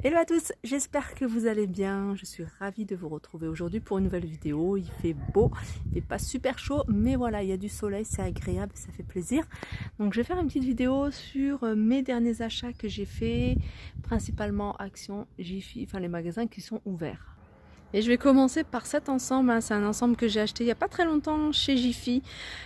Hello à tous, j'espère que vous allez bien. Je suis ravie de vous retrouver aujourd'hui pour une nouvelle vidéo. Il fait beau, il fait pas super chaud, mais voilà, il y a du soleil, c'est agréable, ça fait plaisir. Donc je vais faire une petite vidéo sur mes derniers achats que j'ai fait, principalement Action, Jiffy, enfin les magasins qui sont ouverts. Et je vais commencer par cet ensemble, hein. C'est un ensemble que j'ai acheté il n'y a pas très longtemps chez Jiffy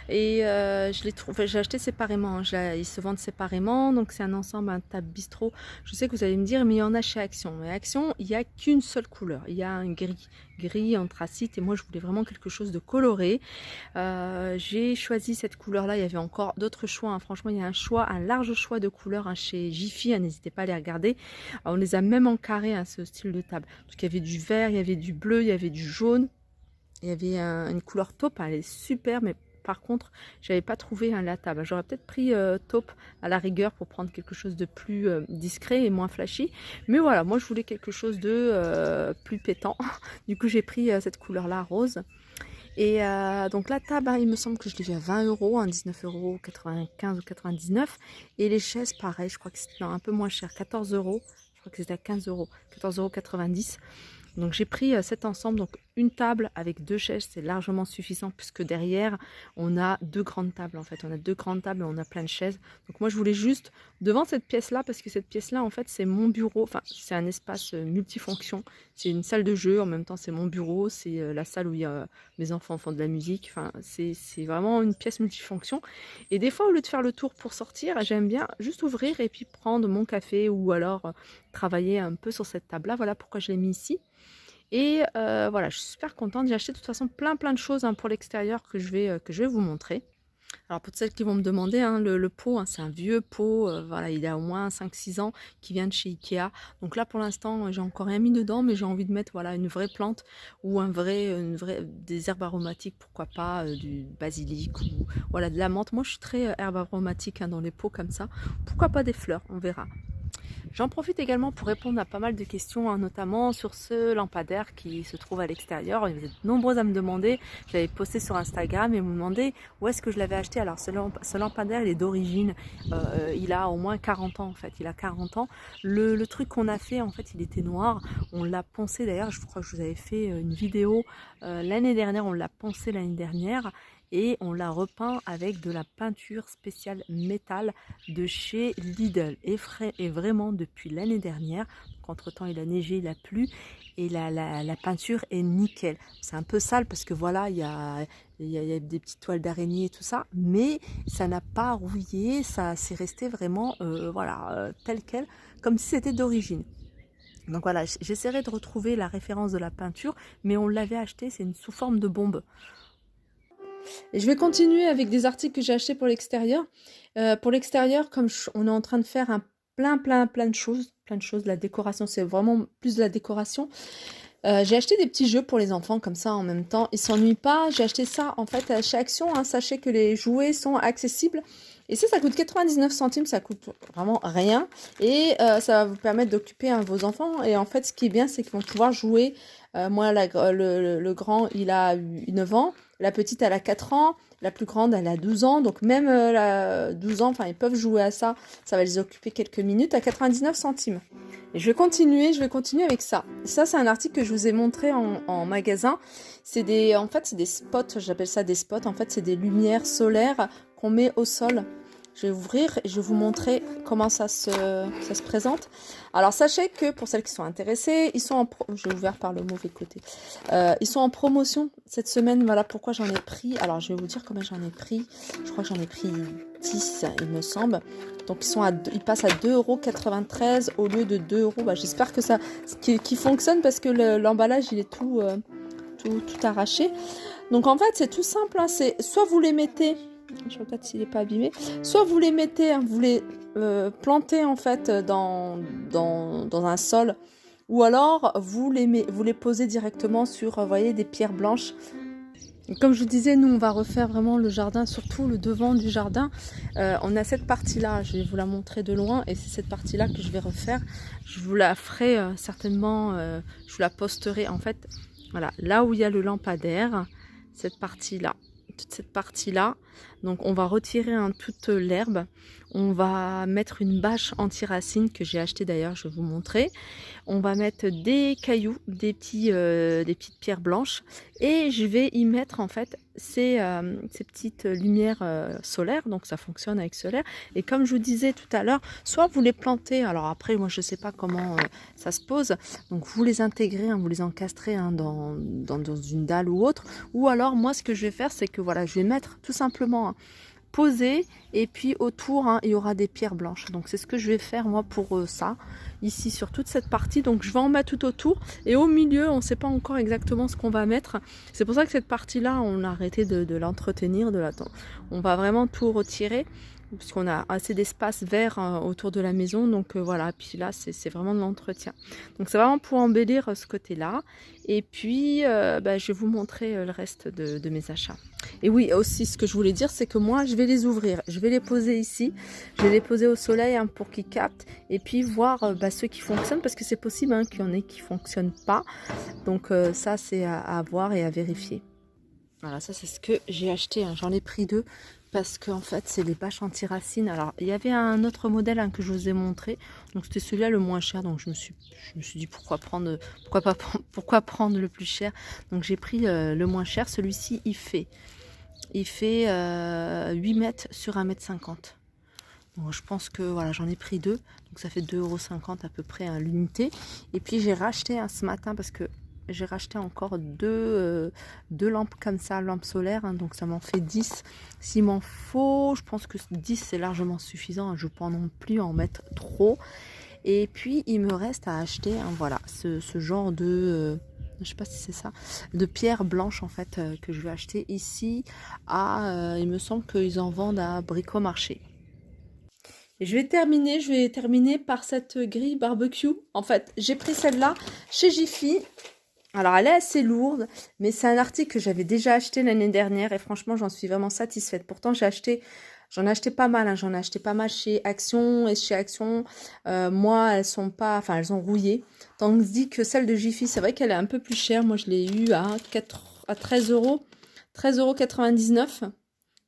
et je l'ai trouvé, j'ai acheté séparément, hein. Ils se vendent séparément, donc c'est un ensemble, un table bistrot. Je sais que vous allez me dire, mais il y en a chez Action. Mais Action, il n'y a qu'une seule couleur, il y a un gris anthracite et moi je voulais vraiment quelque chose de coloré. J'ai choisi cette couleur-là. Il y avait encore d'autres choix, hein. Franchement, il y a un large choix de couleurs, hein, chez Jiffy, hein. N'hésitez pas à les regarder. On les a même encarrés, hein, ce style de table. Donc il y avait du vert, il y avait du bleu, il y avait du jaune. Il y avait une couleur taupe, elle est super, mais par contre, j'avais pas trouvé la table. J'aurais peut-être pris taupe à la rigueur pour prendre quelque chose de plus discret et moins flashy. Mais voilà, moi je voulais quelque chose de plus pétant. Du coup, j'ai pris cette couleur-là, rose. Et donc la table, hein, il me semble que je l'ai vu à 20 euros, hein, 19,95 € ou 99. Et les chaises, pareil, je crois que c'était un peu moins cher, 14 euros. Je crois que c'était à 15 euros, 14,90 €. Donc j'ai pris cet ensemble, donc une table avec deux chaises, c'est largement suffisant puisque derrière on a deux grandes tables en fait. On a deux grandes tables et on a plein de chaises. Donc moi je voulais juste devant cette pièce-là, parce que cette pièce-là en fait c'est mon bureau, enfin c'est un espace multifonction. C'est une salle de jeu, en même temps c'est mon bureau, c'est la salle où il y a mes enfants font de la musique. Enfin c'est vraiment une pièce multifonction. Et des fois au lieu de faire le tour pour sortir, j'aime bien juste ouvrir et puis prendre mon café ou alors travailler un peu sur cette table-là. Voilà pourquoi je l'ai mis ici. Et voilà, je suis super contente. J'ai acheté de toute façon plein de choses, hein, pour l'extérieur que je vais vous montrer. Alors pour celles qui vont me demander, hein, le pot, hein, c'est un vieux pot, voilà, il a au moins 5-6 ans, qui vient de chez Ikea. Donc là pour l'instant, j'ai encore rien mis dedans, mais j'ai envie de mettre, voilà, une vraie plante ou des herbes aromatiques, pourquoi pas, du basilic ou voilà, de la menthe. Moi je suis très herbe aromatique, hein, dans les pots comme ça. Pourquoi pas des fleurs, on verra. J'en profite également pour répondre à pas mal de questions, hein, notamment sur ce lampadaire qui se trouve à l'extérieur. Vous êtes nombreux à me demander, je l'avais posté sur Instagram et me demander où est-ce que je l'avais acheté. Alors ce lampadaire, il est d'origine, il a au moins 40 ans en fait, il a 40 ans. Le truc qu'on a fait, en fait, il était noir, on l'a poncé d'ailleurs, je crois que je vous avais fait une vidéo l'année dernière, on l'a poncé l'année dernière. Et on l'a repeint avec de la peinture spéciale métal de chez Lidl. Et vraiment depuis l'année dernière, entre temps il a neigé, il a plu, et la peinture est nickel. C'est un peu sale parce que voilà, il y a des petites toiles d'araignée et tout ça, mais ça n'a pas rouillé, ça c'est resté vraiment voilà, tel quel, comme si c'était d'origine. Donc voilà, j'essaierai de retrouver la référence de la peinture, mais on l'avait acheté, c'est une sous forme de bombe. Et je vais continuer avec des articles que j'ai achetés pour l'extérieur. Pour l'extérieur, comme on est en train de faire plein de choses, de la décoration, c'est vraiment plus de la décoration. J'ai acheté des petits jeux pour les enfants comme ça en même temps. Ils s'ennuient pas. J'ai acheté ça en fait chez Action, hein. Sachez que les jouets sont accessibles. Et ça coûte 99 centimes, ça coûte vraiment rien. Et ça va vous permettre d'occuper, hein, vos enfants. Et en fait, ce qui est bien, c'est qu'ils vont pouvoir jouer. Moi, le grand, il a 9 ans. La petite, elle a 4 ans. La plus grande, elle a 12 ans. Donc même 12 ans, enfin, ils peuvent jouer à ça. Ça va les occuper quelques minutes à 99 centimes. Et je vais continuer avec ça. Ça, c'est un article que je vous ai montré en magasin. En fait, c'est des spots, j'appelle ça des spots. En fait, c'est des lumières solaires qu'on met au sol. Je vais ouvrir et je vais vous montrer comment ça se présente. Alors, sachez que pour celles qui sont intéressées, je vais ouvrir par le mauvais côté. Ils sont en promotion cette semaine. Voilà pourquoi j'en ai pris. Alors, je vais vous dire combien j'en ai pris. Je crois que j'en ai pris 10, il me semble. Donc, ils passent à 2,93 € au lieu de 2 €. Bah, j'espère que ça qui fonctionne parce que l'emballage, il est tout arraché. Donc, en fait, c'est tout simple, hein. C'est soit vous les mettez... Je regarde s'il n'est pas abîmé. Soit vous les mettez, hein, vous les plantez en fait dans un sol, ou alors vous les posez directement sur, voyez, des pierres blanches. Et comme je vous disais, nous on va refaire vraiment le jardin, surtout le devant du jardin. On a cette partie-là, je vais vous la montrer de loin, et c'est cette partie-là que je vais refaire. Je vous la ferai certainement, je vous la posterai en fait. Voilà, là où il y a le lampadaire, cette partie-là, toute cette partie-là. Donc on va retirer toute l'herbe. On va mettre une bâche anti-racine que j'ai acheté d'ailleurs, je vais vous montrer. On va mettre des cailloux, des petites pierres blanches. Et je vais y mettre en fait ces petites lumières solaires. Donc ça fonctionne avec solaire. Et comme je vous disais tout à l'heure, soit vous les plantez, alors après moi je ne sais pas comment ça se pose. Donc vous les intégrez, hein, vous les encastrez hein, dans une dalle ou autre. Ou alors moi ce que je vais faire c'est que voilà, je vais mettre tout simplement... hein, posé et puis autour hein, il y aura des pierres blanches, donc c'est ce que je vais faire moi pour ça ici sur toute cette partie. Donc je vais en mettre tout autour et au milieu on ne sait pas encore exactement ce qu'on va mettre. C'est pour ça que cette partie là on a arrêté de l'entretenir, on va vraiment tout retirer puisqu'on a assez d'espace vert autour de la maison. Donc voilà, puis là c'est vraiment de l'entretien, donc c'est vraiment pour embellir ce côté là. Et puis je vais vous montrer le reste de mes achats. Et oui, aussi ce que je voulais dire c'est que moi je vais les ouvrir, je vais les poser ici, je vais les poser au soleil hein, pour qu'ils captent et puis voir ceux qui fonctionnent, parce que c'est possible hein, qu'il y en ait qui ne fonctionnent pas. Donc ça c'est à voir et à vérifier. Voilà, ça c'est ce que j'ai acheté, hein. J'en ai pris 2 parce que en fait c'est des bâches anti-racines. Alors il y avait un autre modèle hein, que je vous ai montré, donc c'était celui-là le moins cher, donc je me suis dit pourquoi prendre le plus cher. Donc j'ai pris le moins cher. Celui-ci il fait 8 mètres sur 1,50 m. Donc je pense que voilà, j'en ai pris 2, donc ça fait 2,50 € à peu près hein, l'unité. Et puis j'ai racheté ce matin parce que j'ai racheté encore deux lampes comme ça, lampes solaires, hein, donc ça m'en fait 10. S'il m'en faut, je pense que 10 c'est largement suffisant, hein, je ne veux pas non plus en mettre trop. Et puis il me reste à acheter hein, voilà, ce genre de... je sais pas si c'est ça, de pierres blanches en fait que je vais acheter ici il me semble qu'ils en vendent à Bricomarché. Et je vais terminer par cette grille barbecue. En fait, j'ai pris celle-là chez Jiffy. Alors, elle est assez lourde, mais c'est un article que j'avais déjà acheté l'année dernière et franchement, j'en suis vraiment satisfaite. Pourtant, j'en ai acheté pas mal, hein. J'en ai acheté pas mal chez Action et chez Action, moi, elles sont pas, enfin, elles ont rouillé. Tandis que celle de Jiffy, c'est vrai qu'elle est un peu plus chère. Moi, je l'ai eu à 13 €, 13,99 €.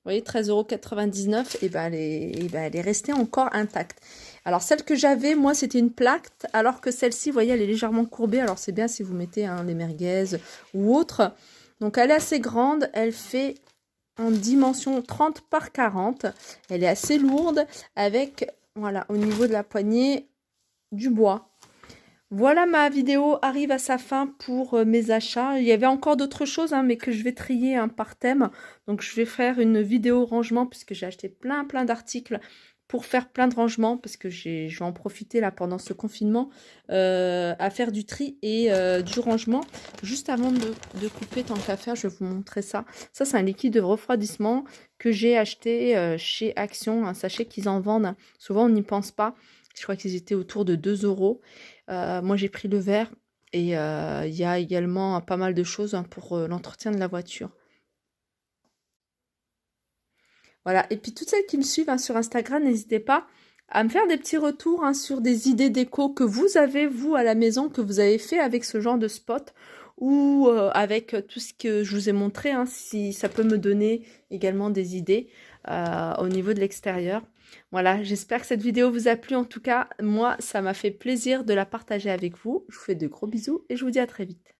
Vous voyez, 13,99 €, et elle est restée encore intacte. Alors, celle que j'avais, moi, c'était une plaque, alors que celle-ci, vous voyez, elle est légèrement courbée. Alors, c'est bien si vous mettez des merguez ou autre. Donc, elle est assez grande. Elle fait en dimension 30 par 40. Elle est assez lourde avec, voilà, au niveau de la poignée, du bois. Voilà, ma vidéo arrive à sa fin pour mes achats. Il y avait encore d'autres choses, hein, mais que je vais trier hein, par thème. Donc, je vais faire une vidéo rangement puisque j'ai acheté plein d'articles pour faire plein de rangements parce que je vais en profiter là pendant ce confinement à faire du tri et du rangement. Juste avant de couper, tant qu'à faire, je vais vous montrer ça. Ça, c'est un liquide de refroidissement que j'ai acheté chez Action. Un sachet qu'ils en vendent. Souvent, on n'y pense pas. Je crois qu'ils étaient autour de 2 €. Moi, j'ai pris le vert et il y a également pas mal de choses hein, pour l'entretien de la voiture. Voilà, et puis toutes celles qui me suivent hein, sur Instagram, n'hésitez pas à me faire des petits retours hein, sur des idées déco que vous avez, vous, à la maison, que vous avez fait avec ce genre de spot ou avec tout ce que je vous ai montré, hein, si ça peut me donner également des idées au niveau de l'extérieur. Voilà, j'espère que cette vidéo vous a plu. En tout cas, moi, ça m'a fait plaisir de la partager avec vous. Je vous fais de gros bisous et je vous dis à très vite.